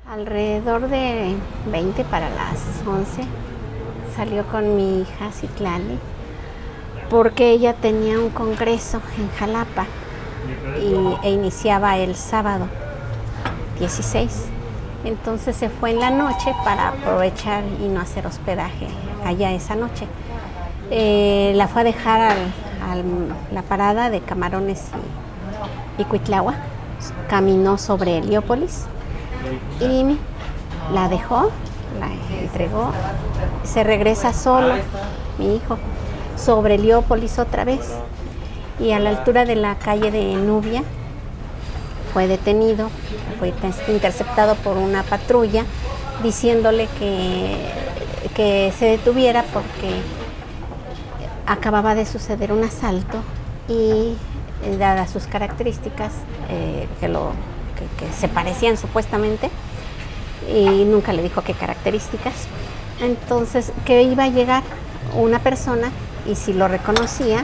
Alrededor de 20 para las 11 salió con mi hija Citlali porque ella tenía un congreso en Jalapa e iniciaba el sábado 16. Entonces se fue en la noche para aprovechar y no hacer hospedaje allá esa noche. La fue a dejar a la parada de Camarones y Cuitlahua. Caminó sobre Heliópolis y la dejó, la entregó. Se regresa solo, mi hijo, sobre Heliópolis otra vez. Y a la altura de la calle de Nubia fue detenido, fue interceptado por una patrulla diciéndole que se detuviera porque acababa de suceder un asalto y dadas sus características que se parecían supuestamente, y nunca le dijo qué características, entonces que iba a llegar una persona y si lo reconocía,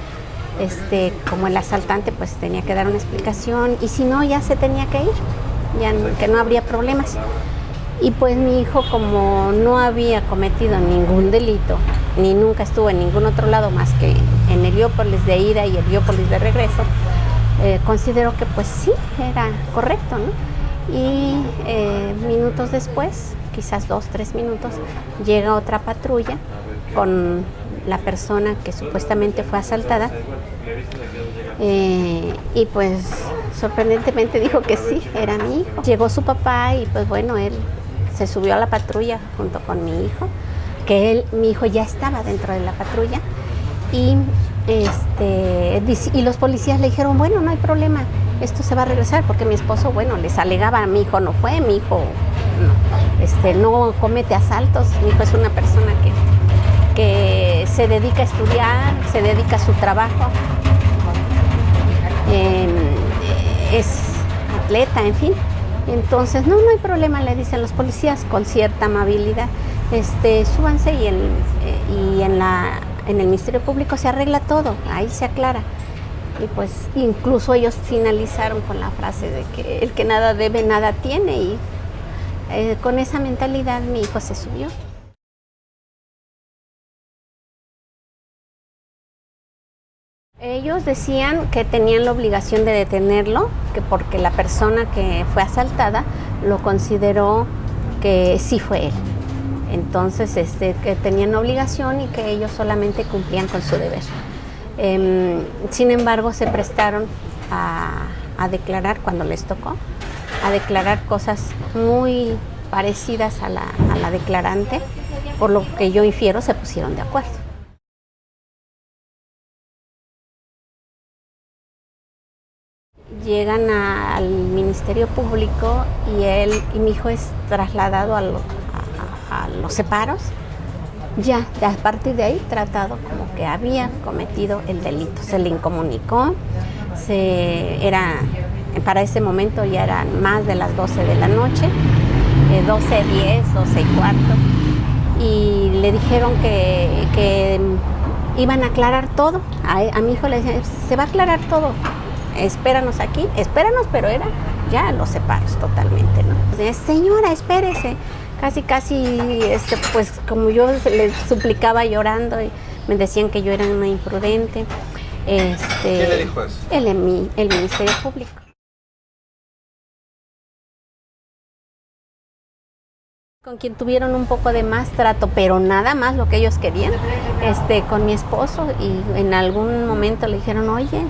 como el asaltante, pues tenía que dar una explicación y si no ya se tenía que ir, que no habría problemas. Y pues mi hijo, como no había cometido ningún delito, ni nunca estuvo en ningún otro lado más que en Heliópolis de ida y Heliópolis de regreso, consideró que pues sí, era correcto, ¿no? Y minutos después, quizás 2-3 minutos, llega otra patrulla con la persona que supuestamente fue asaltada y pues sorprendentemente dijo que sí, era mi hijo. Llegó su papá y pues bueno, él se subió a la patrulla junto con mi hijo, mi hijo ya estaba dentro de la patrulla y los policías le dijeron, bueno, no hay problema, esto se va a regresar, porque mi esposo, bueno, les alegaba, mi hijo no fue, mi hijo no comete asaltos, mi hijo es una persona que se dedica a estudiar, se dedica a su trabajo, es atleta, en fin. Entonces, no hay problema, le dicen los policías con cierta amabilidad, súbanse y en el Ministerio Público se arregla todo, ahí se aclara. Y pues incluso ellos finalizaron con la frase de que el que nada debe, nada tiene, y con esa mentalidad mi hijo se subió. Ellos decían que tenían la obligación de detenerlo, que porque la persona que fue asaltada lo consideró que sí fue él. Entonces, que tenían obligación y que ellos solamente cumplían con su deber. Sin embargo, se prestaron a declarar, cuando les tocó, a declarar cosas muy parecidas a la declarante, por lo que yo infiero se pusieron de acuerdo. Llegan al Ministerio Público y mi hijo es trasladado a los separos, ya a partir de ahí tratado como que había cometido el delito. Se le incomunicó, para ese momento ya eran más de las 12 de la noche, 12:10, 12:15, y le dijeron que iban a aclarar todo. A mi hijo le decían, se va a aclarar todo, espéranos aquí, pero era ya los separos totalmente, ¿no? Señora, espérese. Casi, pues como yo le suplicaba llorando y me decían que yo era una imprudente. ¿Quién le dijo eso? El Ministerio Público. Con quien tuvieron un poco de más trato, pero nada más lo que ellos querían, con mi esposo, y en algún momento le dijeron, oye,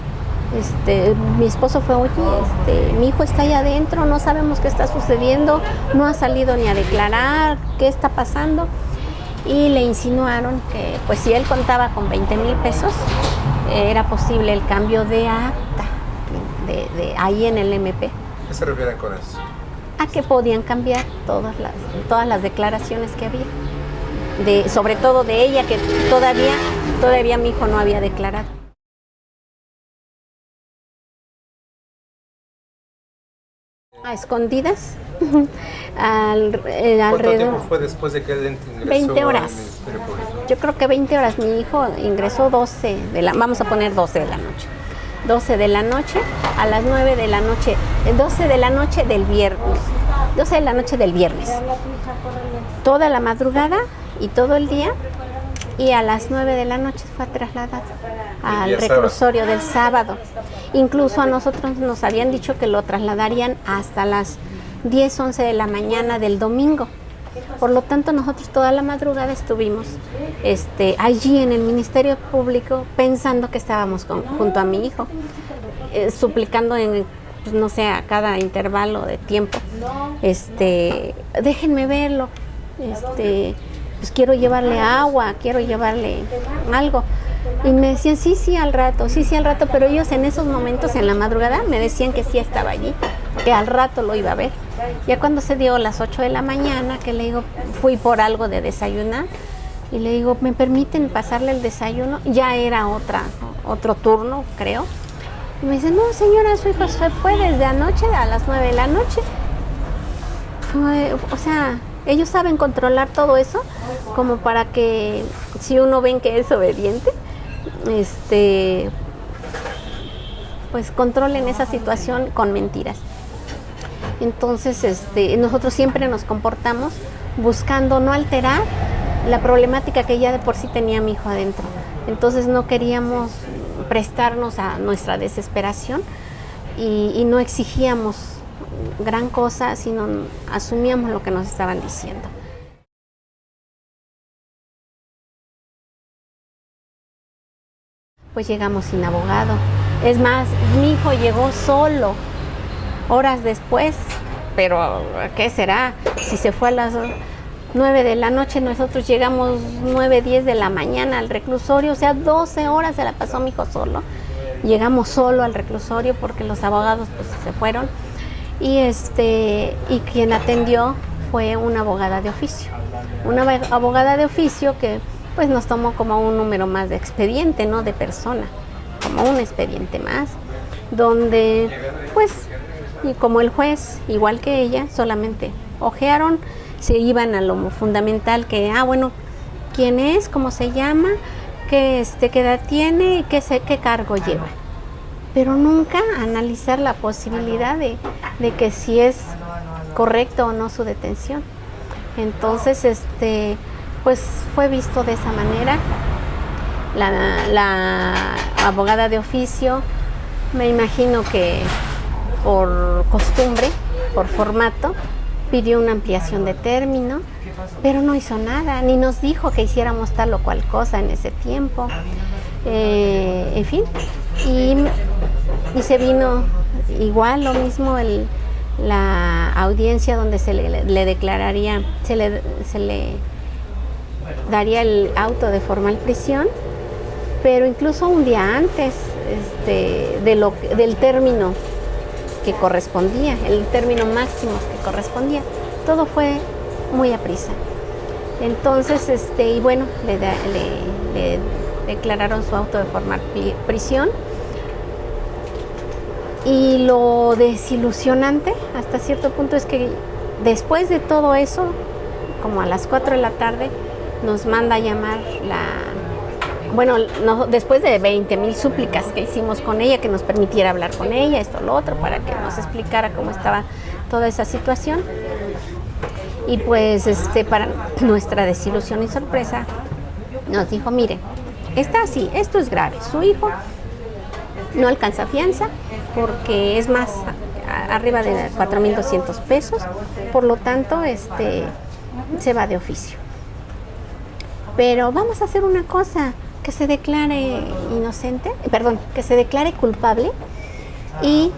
mi esposo fue, oye, mi hijo está allá adentro, no sabemos qué está sucediendo, no ha salido ni a declarar, qué está pasando, y le insinuaron que pues si él contaba con 20,000 pesos, era posible el cambio de acta de ahí en el MP. ¿Qué se refieren con eso? A que podían cambiar todas las declaraciones que había, sobre todo de ella, que todavía mi hijo no había declarado. A escondidas. ¿Cuánto tiempo fue después de que él ingresó 20 horas. al Ministerio Público? Yo creo que 20 horas. Mi hijo ingresó vamos a poner 12 de la noche. 12 de la noche a las 9 de la noche, 12 de la noche del viernes. 12 de la noche del viernes. Toda la madrugada y todo el día, y a las 9 de la noche fue trasladado al reclusorio del sábado. Incluso a nosotros nos habían dicho que lo trasladarían hasta las 10, 11 de la mañana del domingo. Por lo tanto, nosotros toda la madrugada estuvimos allí en el Ministerio Público pensando que estábamos junto a mi hijo, suplicando pues, no sé, a cada intervalo de tiempo, déjenme verlo, pues quiero llevarle agua, quiero llevarle algo. Y me decían, sí, al rato, pero ellos en esos momentos, en la madrugada, me decían que sí estaba allí, que al rato lo iba a ver. Ya cuando se dio las 8 de la mañana, que le digo, fui por algo de desayunar, y le digo, ¿me permiten pasarle el desayuno? Ya era otro turno, creo. Y me dice, no, señora, su hijo se fue desde anoche, a las 9 de la noche. O sea, ellos saben controlar todo eso, como para que si uno ven que es obediente, pues controlen esa situación con mentiras. Entonces, nosotros siempre nos comportamos buscando no alterar la problemática que ya de por sí tenía mi hijo adentro. Entonces no queríamos prestarnos a nuestra desesperación y no exigíamos gran cosa, sino asumíamos lo que nos estaban diciendo. Pues llegamos sin abogado. Es más, mi hijo llegó solo, horas después, pero ¿qué será? Si se fue a las 9 de la noche, nosotros llegamos 9, 10 de la mañana al reclusorio, o sea, 12 horas se la pasó mi hijo solo. Llegamos solo al reclusorio porque los abogados pues se fueron, y quien atendió fue una abogada de oficio. Una abogada de oficio que pues nos tomó como un número más de expediente, no de persona, como un expediente más, donde pues, y como el juez, igual que ella, solamente ojearon, se iban a lo fundamental, que, bueno, quién es, cómo se llama, qué edad tiene y qué cargo lleva. Pero nunca analizar la posibilidad de que si es correcto o no su detención. Entonces, pues fue visto de esa manera. La abogada de oficio, me imagino que por costumbre, por formato, pidió una ampliación de término, pero no hizo nada, ni nos dijo que hiciéramos tal o cual cosa en ese tiempo. En fin, y se vino igual lo mismo la audiencia donde se le declararía, se le daría el auto de formal prisión, pero incluso un día antes del término que correspondía, el término máximo que correspondía. Todo fue muy aprisa. Entonces, y bueno, le declararon su auto de formal prisión. Y lo desilusionante hasta cierto punto es que después de todo eso, como a las 4 de la tarde, nos manda a llamar después de 20,000 súplicas que hicimos con ella, que nos permitiera hablar con ella, esto, lo otro, para que nos explicara cómo estaba toda esa situación. Y pues, para nuestra desilusión y sorpresa, nos dijo, mire, está así, esto es grave, su hijo no alcanza fianza porque es más arriba de 4,200 pesos, por lo tanto, se va de oficio. Pero vamos a hacer una cosa, que se declare que se declare culpable, y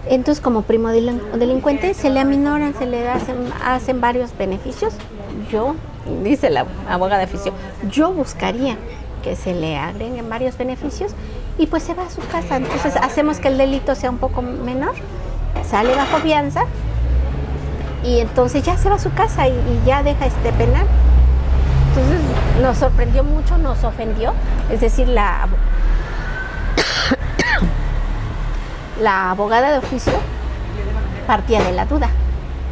entonces como primo delincuente se le aminoran, se le hacen varios beneficios. Dice la abogada de oficio, yo buscaría que se le agreguen varios beneficios y pues se va a su casa. Entonces hacemos que el delito sea un poco menor, sale bajo fianza y entonces ya se va a su casa y ya deja penal. Entonces nos sorprendió mucho, nos ofendió, es decir, la abogada de oficio partía de la duda,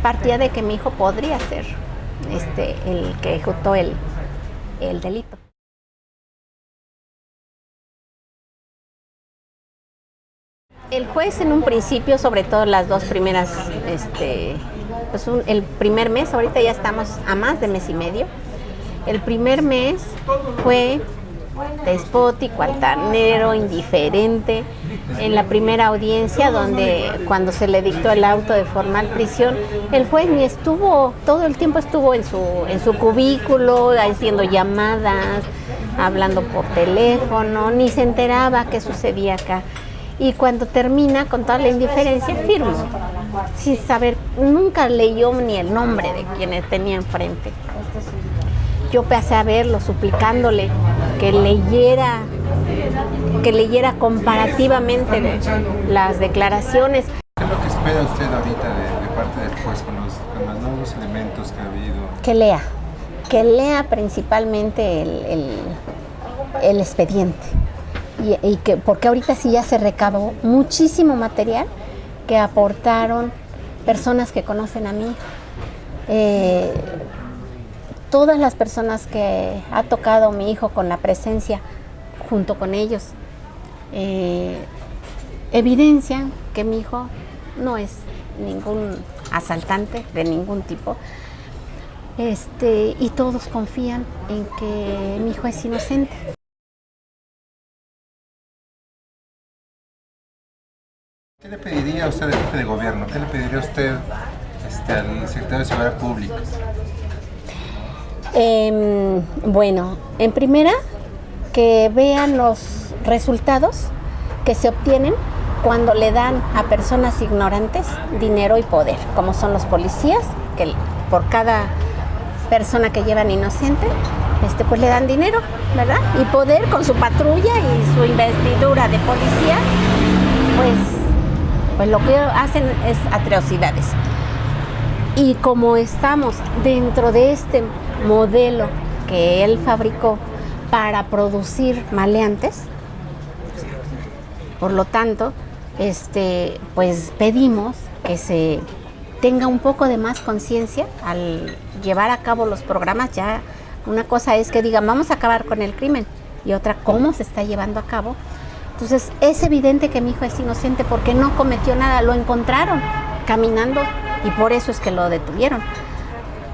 partía de que mi hijo podría ser el que ejecutó el delito. El juez en un principio, sobre todo las dos primeras pues el primer mes, ahorita ya estamos a más de mes y medio. El primer mes fue despótico, altanero, indiferente. En la primera audiencia, cuando se le dictó el auto de formal prisión, el juez ni estuvo, todo el tiempo estuvo en su cubículo, haciendo llamadas, hablando por teléfono, ni se enteraba qué sucedía acá. Y cuando termina, con toda la indiferencia, firmó, sin saber, nunca leyó ni el nombre de quien tenía enfrente. Yo pasé a verlo suplicándole que leyera comparativamente las declaraciones. ¿Qué es lo que espera usted ahorita de parte del juez con los nuevos elementos que ha habido? Que lea principalmente el expediente. Porque ahorita sí ya se recabó muchísimo material que aportaron personas que conocen a mí. Todas las personas que ha tocado mi hijo con la presencia junto con ellos evidencian que mi hijo no es ningún asaltante de ningún tipo, y todos confían en que mi hijo es inocente. ¿Qué le pediría usted al jefe de gobierno? ¿Qué le pediría usted al secretario de Seguridad Pública? Bueno, en primera, que vean los resultados que se obtienen cuando le dan a personas ignorantes dinero y poder, como son los policías, que por cada persona que llevan inocente, pues le dan dinero, ¿verdad? Y poder con su patrulla y su investidura de policía, pues lo que hacen es atrocidades. Y como estamos dentro de este modelo que él fabricó para producir maleantes, por lo tanto, pues pedimos que se tenga un poco de más conciencia al llevar a cabo los programas. Ya una cosa es que digan, vamos a acabar con el crimen, y otra, cómo se está llevando a cabo. Entonces, es evidente que mi hijo es inocente porque no cometió nada, lo encontraron caminando y por eso es que lo detuvieron.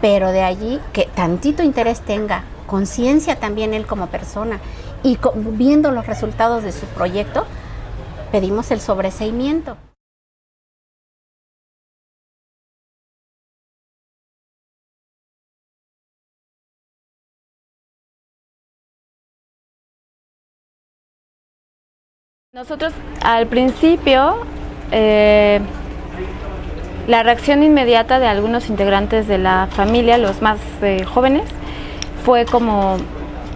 Pero de allí que tantito interés tenga, conciencia también él como persona, y viendo los resultados de su proyecto, pedimos el sobreseimiento. Nosotros al principio, la reacción inmediata de algunos integrantes de la familia, los más jóvenes, fue como,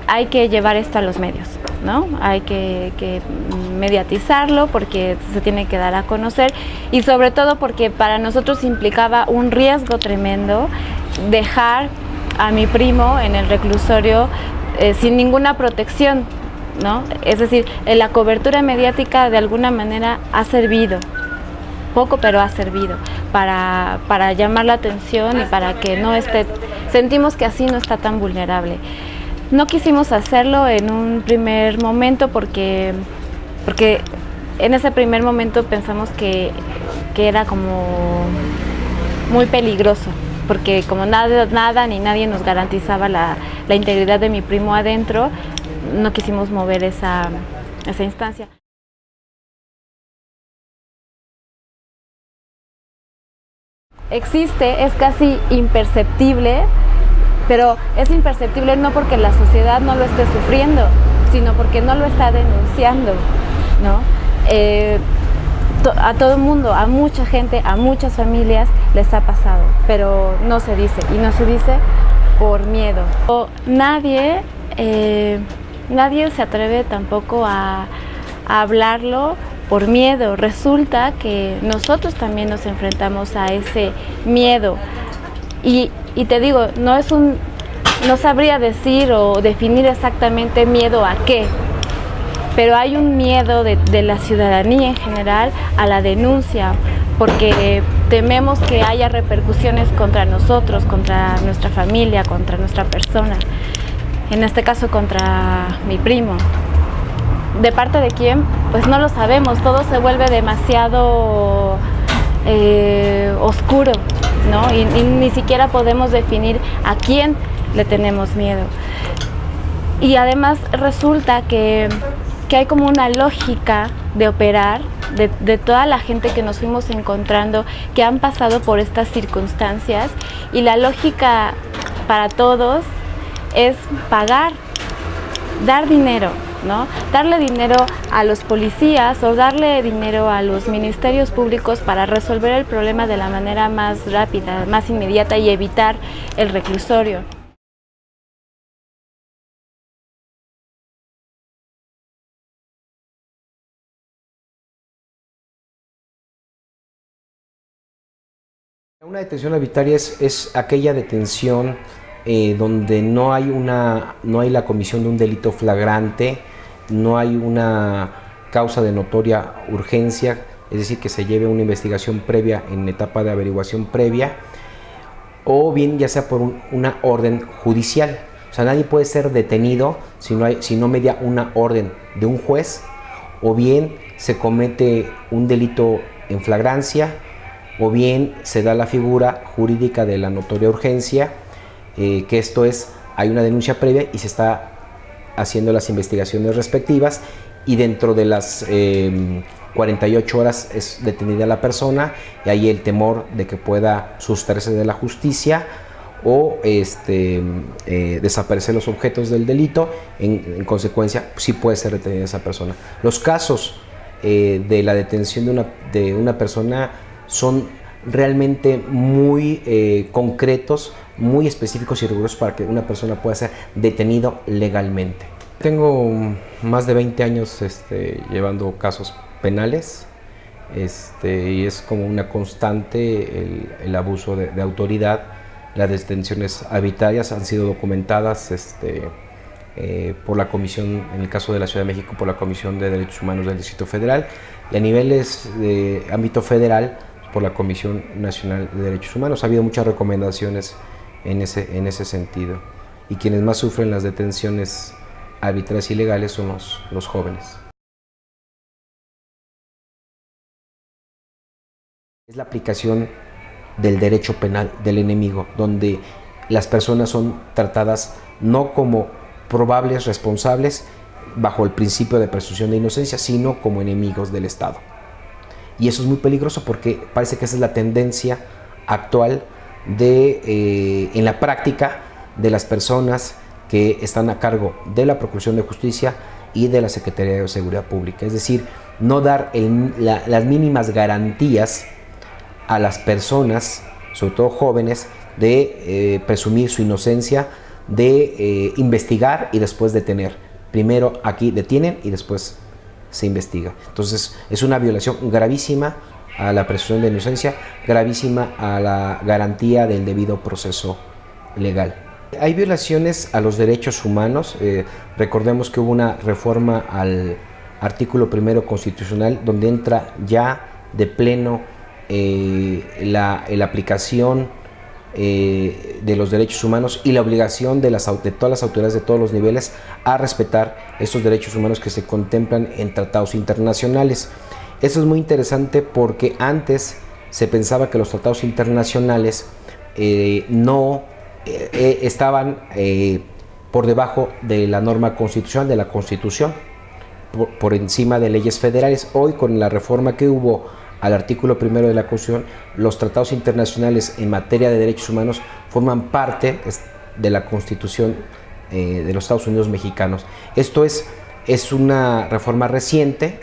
hay que llevar esto a los medios, ¿no? Hay que mediatizarlo porque se tiene que dar a conocer, y sobre todo porque para nosotros implicaba un riesgo tremendo dejar a mi primo en el reclusorio sin ninguna protección, ¿no? Es decir, la cobertura mediática de alguna manera ha servido, poco pero ha servido para llamar la atención y para que no esté, sentimos que así no está tan vulnerable. No quisimos hacerlo en un primer momento porque en ese primer momento pensamos que era como muy peligroso, porque como nada ni nadie nos garantizaba la integridad de mi primo adentro, no quisimos mover esa instancia. Existe, es casi imperceptible, pero es imperceptible no porque la sociedad no lo esté sufriendo, sino porque no lo está denunciando, ¿no? A todo el mundo, a mucha gente, a muchas familias les ha pasado, pero no se dice, y no se dice por miedo. Nadie se atreve tampoco a hablarlo por miedo. Resulta que nosotros también nos enfrentamos a ese miedo, y te digo, no sabría decir o definir exactamente miedo a qué, pero hay un miedo de la ciudadanía en general a la denuncia, porque tememos que haya repercusiones contra nosotros, contra nuestra familia, contra nuestra persona, en este caso contra mi primo. ¿De parte de quién? Pues no lo sabemos, todo se vuelve demasiado oscuro, ¿no? Y ni siquiera podemos definir a quién le tenemos miedo. Y además resulta que hay como una lógica de operar de toda la gente que nos fuimos encontrando, que han pasado por estas circunstancias, y la lógica para todos es pagar, dar dinero, ¿no? Darle dinero a los policías o darle dinero a los ministerios públicos para resolver el problema de la manera más rápida, más inmediata y evitar el reclusorio. Una detención arbitraria es aquella detención donde no hay la comisión de un delito flagrante, no hay una causa de notoria urgencia, es decir, que se lleve una investigación previa en etapa de averiguación previa, o bien ya sea por una orden judicial. O sea, nadie puede ser detenido si no media una orden de un juez, o bien se comete un delito en flagrancia, o bien se da la figura jurídica de la notoria urgencia, que esto es, hay una denuncia previa y se está haciendo las investigaciones respectivas, y dentro de las 48 horas es detenida la persona, y hay el temor de que pueda sustraerse de la justicia o desaparecer los objetos del delito. En consecuencia, sí puede ser detenida esa persona. Los casos de la detención de una persona son realmente muy concretos, muy específicos y rigurosos para que una persona pueda ser detenido legalmente. Tengo más de 20 años llevando casos penales, y es como una constante el abuso de autoridad. Las detenciones arbitrarias han sido documentadas por la Comisión, en el caso de la Ciudad de México, por la Comisión de Derechos Humanos del Distrito Federal, y a niveles de ámbito federal, por la Comisión Nacional de Derechos Humanos. Ha habido muchas recomendaciones en ese sentido, y quienes más sufren las detenciones arbitrarias y ilegales son los jóvenes. Es la aplicación del derecho penal del enemigo, donde las personas son tratadas no como probables responsables bajo el principio de presunción de inocencia, sino como enemigos del Estado. Y eso es muy peligroso porque parece que esa es la tendencia actual en la práctica de las personas que están a cargo de la Procuración de Justicia y de la Secretaría de Seguridad Pública. Es decir, no dar las mínimas garantías a las personas, sobre todo jóvenes, de presumir su inocencia, de investigar y después detener. Primero aquí detienen y después se investiga. Entonces es una violación gravísima a la presunción de inocencia, gravísima a la garantía del debido proceso legal. Hay violaciones a los derechos humanos. Recordemos que hubo una reforma al artículo 1 constitucional donde entra ya de pleno la aplicación de los derechos humanos y la obligación de todas las autoridades de todos los niveles a respetar estos derechos humanos que se contemplan en tratados internacionales. Esto es muy interesante porque antes se pensaba que los tratados internacionales no estaban por debajo de la norma constitucional, de la Constitución, por encima de leyes federales. Hoy, con la reforma que hubo al artículo 1 de la Constitución, los tratados internacionales en materia de derechos humanos forman parte de la Constitución de los Estados Unidos mexicanos. Esto es una reforma reciente,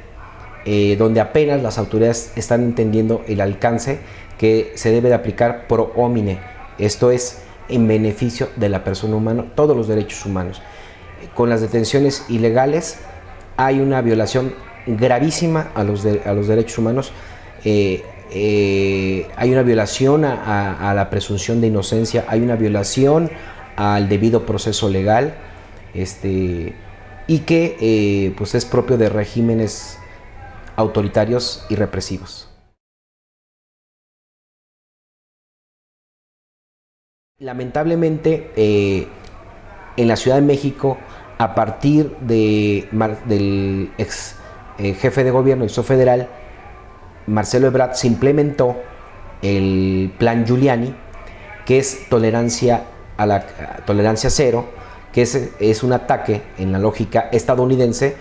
donde apenas las autoridades están entendiendo el alcance que se debe de aplicar pro homine, esto es, en beneficio de la persona humana, todos los derechos humanos. Con las detenciones ilegales hay una violación gravísima a los derechos humanos. Hay una violación a la presunción de inocencia, hay una violación al debido proceso legal, y que pues es propio de regímenes autoritarios y represivos. Lamentablemente, en la Ciudad de México, a partir del ex jefe de gobierno del Distrito Federal, Marcelo Ebrard, se implementó el plan Giuliani, que es tolerancia cero, que es un ataque en la lógica estadounidense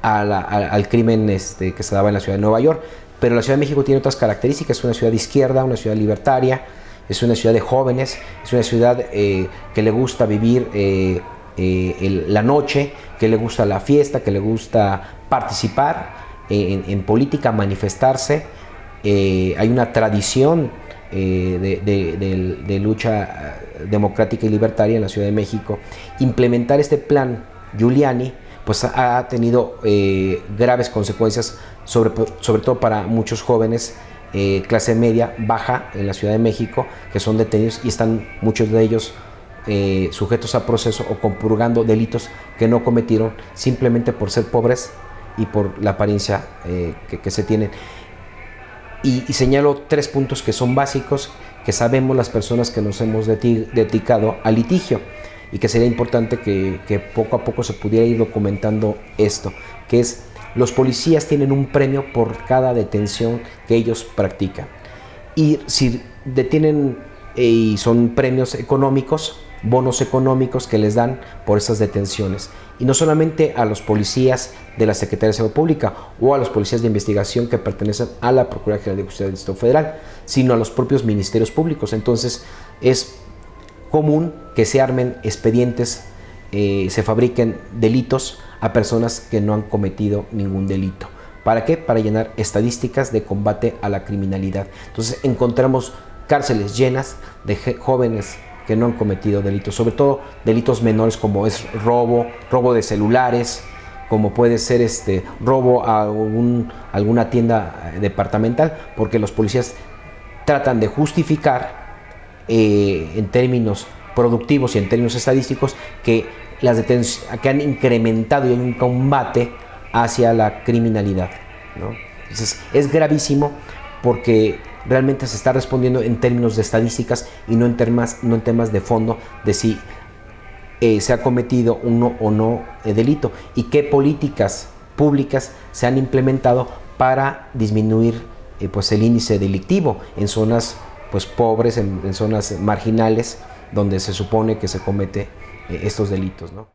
al crimen que se daba en la ciudad de Nueva York. Pero la Ciudad de México tiene otras características: es una ciudad de izquierda, una ciudad libertaria, es una ciudad de jóvenes, es una ciudad que le gusta vivir la noche, que le gusta la fiesta, que le gusta participar en política, manifestarse. Hay una tradición de lucha democrática y libertaria en la Ciudad de México. Implementar este plan Giuliani pues ha tenido graves consecuencias, sobre todo para muchos jóvenes clase media baja en la Ciudad de México, que son detenidos y están muchos de ellos sujetos a proceso o compurgando delitos que no cometieron simplemente por ser pobres y por la apariencia que se tienen. Y señalo 3 puntos que son básicos, que sabemos las personas que nos hemos dedicado al litigio, y que sería importante que poco a poco se pudiera ir documentando esto, que es: los policías tienen un premio por cada detención que ellos practican. Y si detienen, y son premios económicos, bonos económicos que les dan por esas detenciones. Y no solamente a los policías de la Secretaría de Seguridad Pública o a los policías de investigación que pertenecen a la Procuraduría General de Justicia del Distrito Federal, sino a los propios ministerios públicos. Entonces es común que se armen expedientes, se fabriquen delitos a personas que no han cometido ningún delito. ¿Para qué? Para llenar estadísticas de combate a la criminalidad. Entonces encontramos cárceles llenas de jóvenes que no han cometido delitos, sobre todo delitos menores como es robo de celulares, como puede ser robo a alguna tienda departamental, porque los policías tratan de justificar en términos productivos y en términos estadísticos que las detenciones que han incrementado y hay un combate hacia la criminalidad, ¿no? Entonces es gravísimo, porque realmente se está respondiendo en términos de estadísticas y no en temas de fondo de si se ha cometido uno o no delito, y qué políticas públicas se han implementado para disminuir pues el índice delictivo en zonas pues pobres, en zonas marginales donde se supone que se comete estos delitos, ¿no?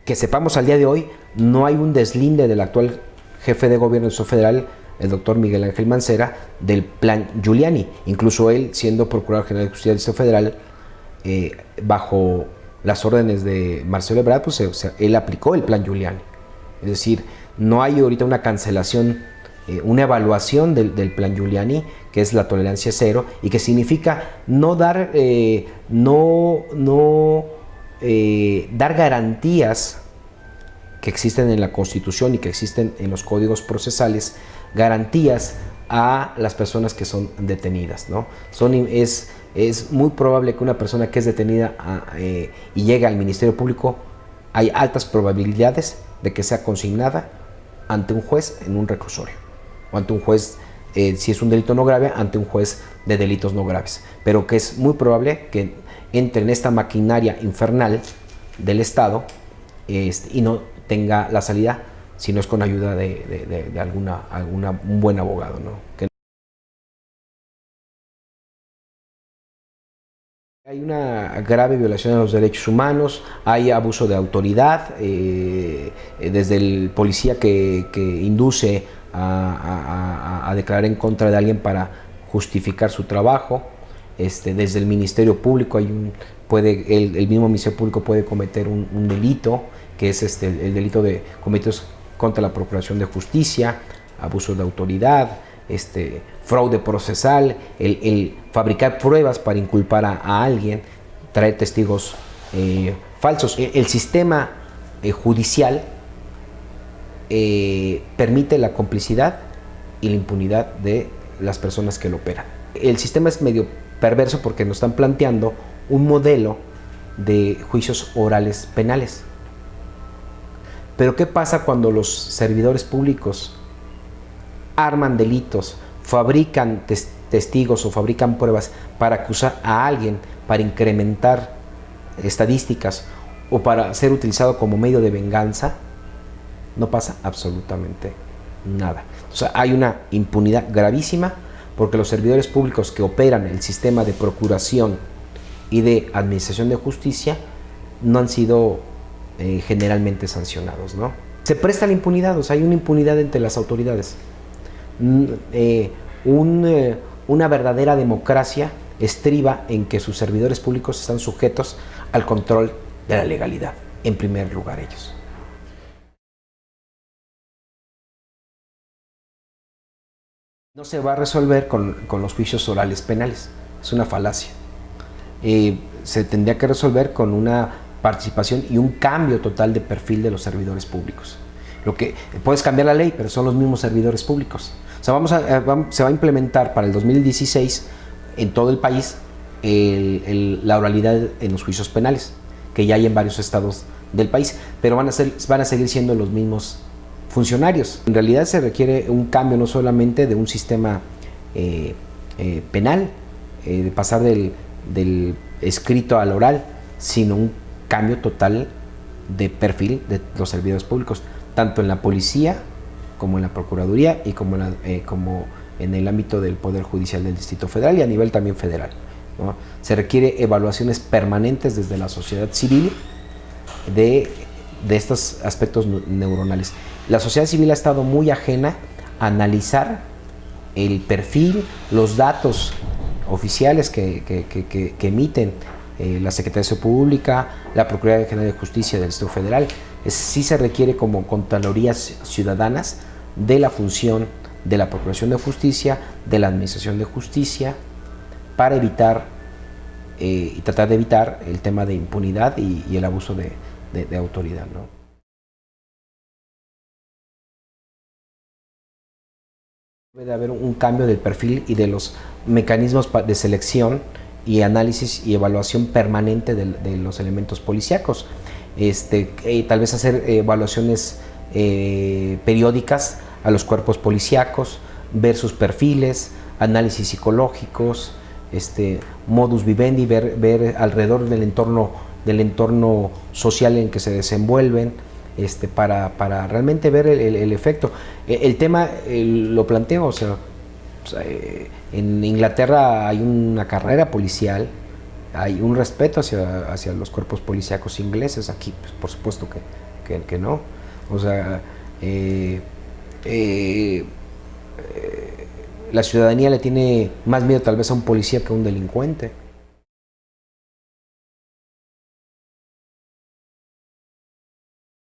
Que sepamos, al día de hoy no hay un deslinde del actual jefe de gobierno del Distrito Federal, el doctor Miguel Ángel Mancera, del plan Giuliani. Incluso él, siendo Procurador General de Justicia del Distrito Federal, bajo las órdenes de Marcelo Ebrard, pues él aplicó el plan Giuliani. Es decir, no hay ahorita una cancelación, una evaluación del plan Giuliani, que es la tolerancia cero, y que significa no dar garantías que existen en la Constitución y que existen en los códigos procesales, garantías a las personas que son detenidas, ¿no? Es muy probable que una persona que es detenida y llega al Ministerio Público, hay altas probabilidades de que sea consignada ante un juez en un reclusorio, o ante un juez, si es un delito no grave, ante un juez de delitos no graves, pero que es muy probable que entre en esta maquinaria infernal del Estado y no tenga la salida si no es con ayuda de un buen abogado, ¿no? Hay una grave violación de los derechos humanos, hay abuso de autoridad, desde el policía que induce a declarar en contra de alguien para justificar su trabajo, desde el Ministerio Público el mismo Ministerio Público puede cometer un delito, que es el delito de cometidos contra la Procuración de Justicia, abuso de autoridad, fraude procesal, el fabricar pruebas para inculpar a alguien, traer testigos falsos. El sistema judicial permite la complicidad y la impunidad de las personas que lo operan. El sistema es medio perverso porque nos están planteando un modelo de juicios orales penales. Pero ¿qué pasa cuando los servidores públicos arman delitos, fabrican testigos o fabrican pruebas para acusar a alguien, para incrementar estadísticas o para ser utilizado como medio de venganza? No pasa absolutamente nada. O sea, hay una impunidad gravísima porque los servidores públicos que operan el sistema de procuración y de administración de justicia no han sido generalmente sancionados, ¿no? Se presta la impunidad, o sea, hay una impunidad entre las autoridades. Una verdadera democracia estriba en que sus servidores públicos están sujetos al control de la legalidad, en primer lugar ellos. No se va a resolver con los juicios orales penales, es una falacia. Se tendría que resolver con una participación y un cambio total de perfil de los servidores públicos. Lo que puedes cambiar la ley, pero son los mismos servidores públicos. O sea, se va a implementar para el 2016 en todo el país la oralidad en los juicios penales, que ya hay en varios estados del país, pero van a seguir siendo los mismos funcionarios. En realidad se requiere un cambio no solamente de un sistema penal, de pasar del escrito al oral, sino un cambio total de perfil de los servidores públicos, tanto en la policía como en la procuraduría y como en el ámbito del Poder Judicial del Distrito Federal y a nivel también federal, ¿no? Se requiere evaluaciones permanentes desde la sociedad civil de estos aspectos neuronales. La sociedad civil ha estado muy ajena a analizar el perfil, los datos oficiales que emiten la Secretaría de Seguridad Pública, la Procuraduría General de Justicia del Distrito Federal. Sí se requiere como contralorías ciudadanas de la función de la Procuración de Justicia, de la Administración de Justicia, para evitar y tratar de evitar el tema de impunidad y el abuso de autoridad, ¿no? Debe haber un cambio del perfil y de los mecanismos de selección y análisis y evaluación permanente de los elementos policíacos. Tal vez hacer evaluaciones periódicas a los cuerpos policíacos, ver sus perfiles, análisis psicológicos, modus vivendi, ver alrededor del entorno social en que se desenvuelven, para realmente ver el efecto. El tema lo planteo, o sea, en Inglaterra hay una carrera policial, hay un respeto hacia los cuerpos policíacos ingleses. Aquí, pues, por supuesto que no. O sea, la ciudadanía le tiene más miedo tal vez a un policía que a un delincuente.